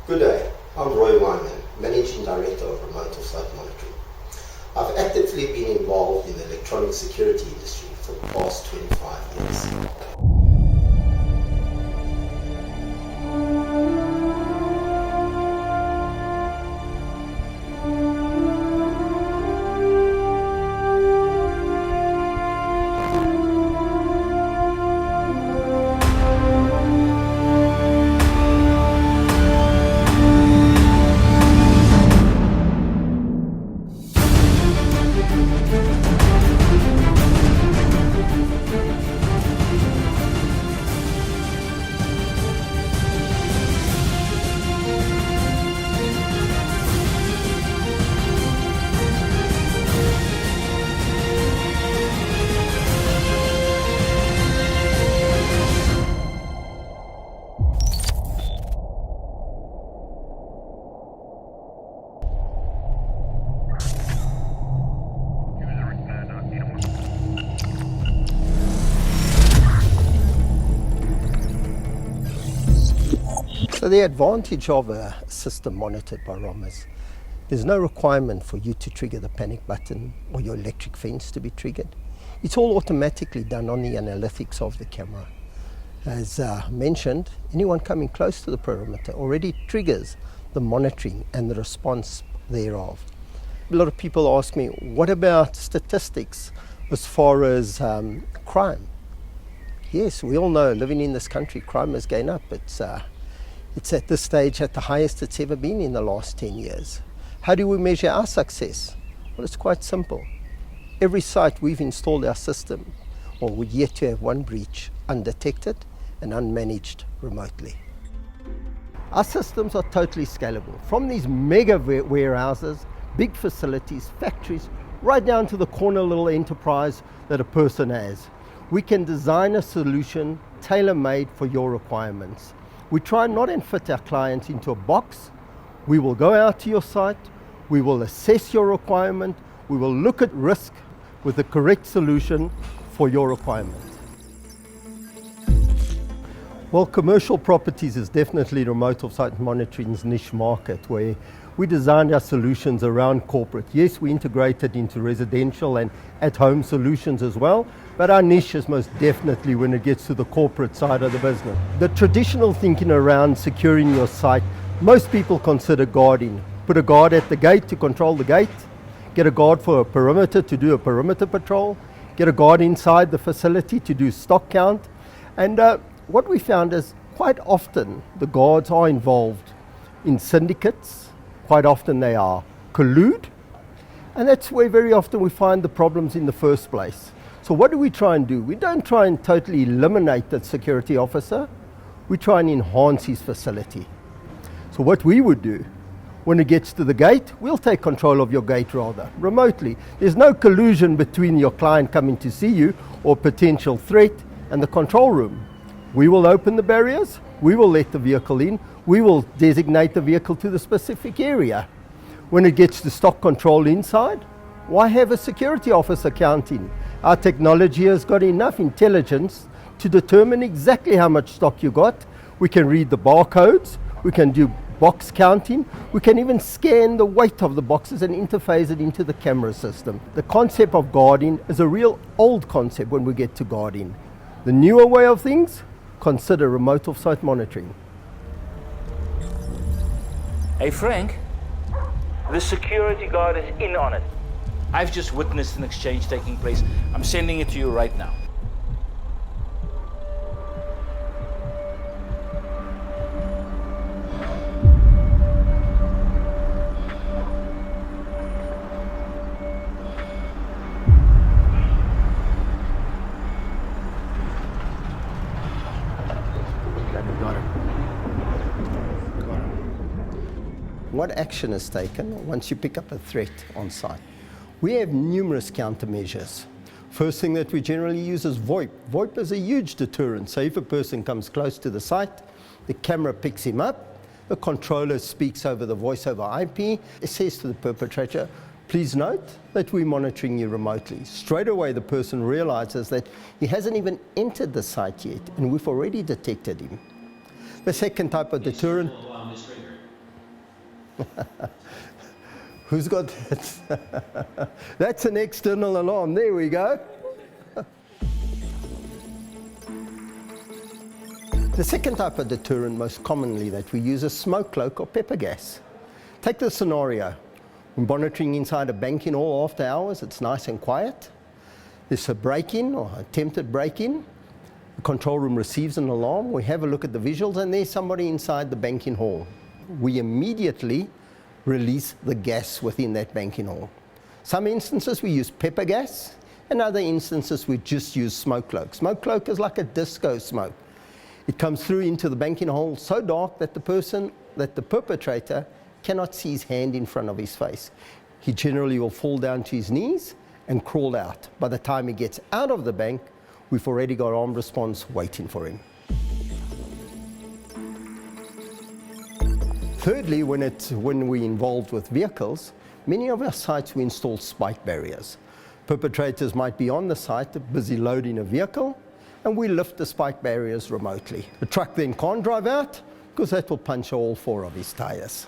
Good day, I'm Roy Wyman, Managing Director of Remote Site Monitoring. I've actively been involved in the electronic security industry for the past 25 years. So the advantage of a system monitored by ROM is there's no requirement for you to trigger the panic button or your electric fence to be triggered. It's all automatically done on the analytics of the camera. As mentioned, anyone coming close to the perimeter already triggers the monitoring and the response thereof. A lot of people ask me, what about statistics as far as crime? Yes, we all know living in this country, crime has gone up. It's at this stage at the highest it's ever been in the last 10 years. How do we measure our success? Well, it's quite simple. Every site we've installed our system, or we're yet to have one breach undetected and unmanaged remotely. Our systems are totally scalable. From these mega warehouses, big facilities, factories, right down to the corner little enterprise that a person has. We can design a solution tailor-made for your requirements. We try not and fit our clients into a box. We will go out to your site, we will assess your requirement, we will look at risk with the correct solution for your requirement. Well, commercial properties is definitely remote off-site monitoring's niche market, where we designed our solutions around corporate. Yes, we integrated into residential and at-home solutions as well, but our niche is most definitely when it gets to the corporate side of the business. The traditional thinking around securing your site, most people consider guarding. Put a guard at the gate to control the gate, get a guard for a perimeter to do a perimeter patrol, get a guard inside the facility to do stock count. And what we found is quite often the guards are involved in syndicates, quite often they are collude, and that's where very often we find the problems in the first place. So what do we try and do? We don't try and totally eliminate that security officer, we try and enhance his facility. So what we would do, when it gets to the gate, we'll take control of your gate rather, remotely. There's no collusion between your client coming to see you or potential threat and the control room. We will open the barriers, we will let the vehicle in, we will designate the vehicle to the specific area. When it gets to stock control inside, why have a security officer counting? Our technology has got enough intelligence to determine exactly how much stock you got. We can read the barcodes, we can do box counting, we can even scan the weight of the boxes and interface it into the camera system. The concept of guarding is a real old concept when we get to guarding. The newer way of things, consider remote off-site monitoring. Hey Frank, the security guard is in on it. I've just witnessed an exchange taking place. I'm sending it to you right now. What action is taken once you pick up a threat on site? We have numerous countermeasures. First thing that we generally use is VoIP. VoIP is a huge deterrent. So if a person comes close to the site, the camera picks him up, the controller speaks over the voice over IP, it says to the perpetrator, please note that we're monitoring you remotely. Straight away the person realizes that he hasn't even entered the site yet and we've already detected him. The second type of deterrent, Who's got that? That's an external alarm. There we go. The second type of deterrent most commonly that we use is smoke cloak or pepper gas. Take the scenario. We're monitoring inside a banking hall after hours. It's nice and quiet. There's a break-in or attempted break-in. The control room receives an alarm. We have a look at the visuals and there's somebody inside the banking hall. We immediately release the gas within that banking hall. Some instances we use pepper gas. In other instances we just use smoke cloak. Smoke cloak is like a disco smoke. It comes through into the banking hall so dark that the perpetrator cannot see his hand in front of his face. He generally will fall down to his knees and crawl out. By the time he gets out of the bank, we've already got armed response waiting for him. Thirdly, when we're involved with vehicles, many of our sites we install spike barriers. Perpetrators might be on the site, busy loading a vehicle, and we lift the spike barriers remotely. The truck then can't drive out because that will puncture all 4 of his tires.